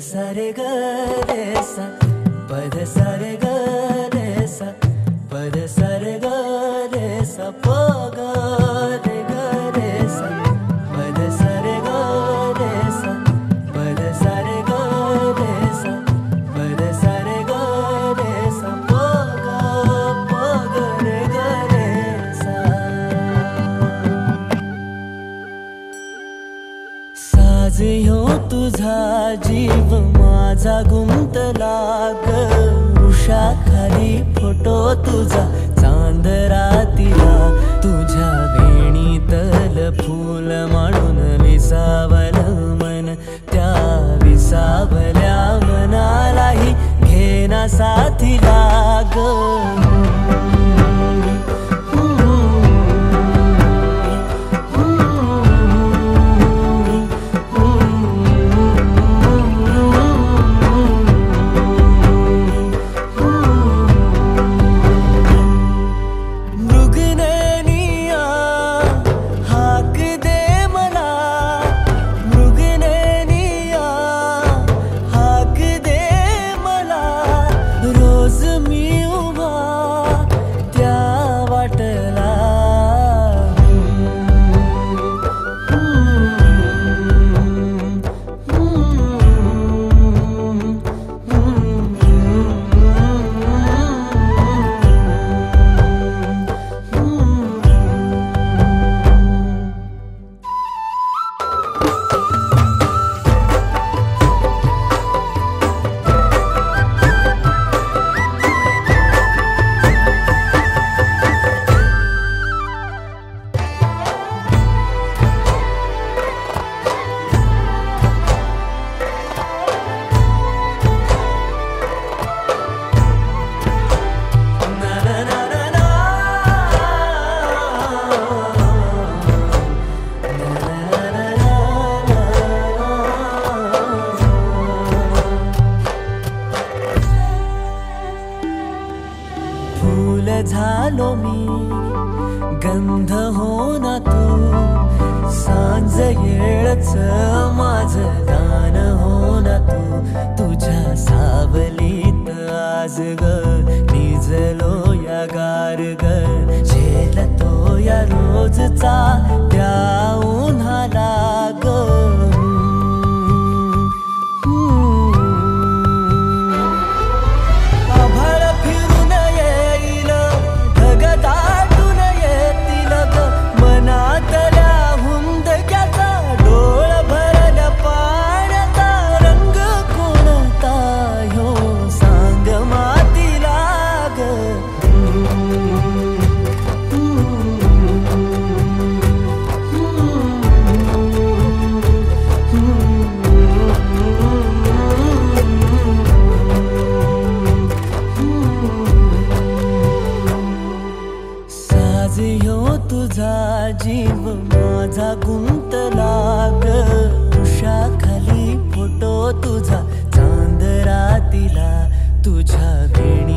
सा रे ग रे सा पद सा रे ग रे सा पद सा रे ग रे सा प ग रे ग रे सा पद सा रे ग रे सा पद सा रे ग रे सा पद सा रे ग रे सा प ग रे ग रे सा। साज ह्यो तुझा जीव माझा गुंतला ग वृक्षाखाली फोटो तुझा चांदरातीला तुझ्या वेणीतल फूल म्हणून विसावल मन त्या विसावल्या मनालाही घेना साथीला ग। फूल झालो मी गंध हो ना तू सांज येळच माझ गान हो ना तू तुझ्या सावलीत आज ग निजलो या गार ग झेलतो या रोजचा त्या उन्हाला ग। तुझा जीव माझा गुंतला ग वृक्षाखाली फोटो तुझा चांदरातीला तुझ्या वेणी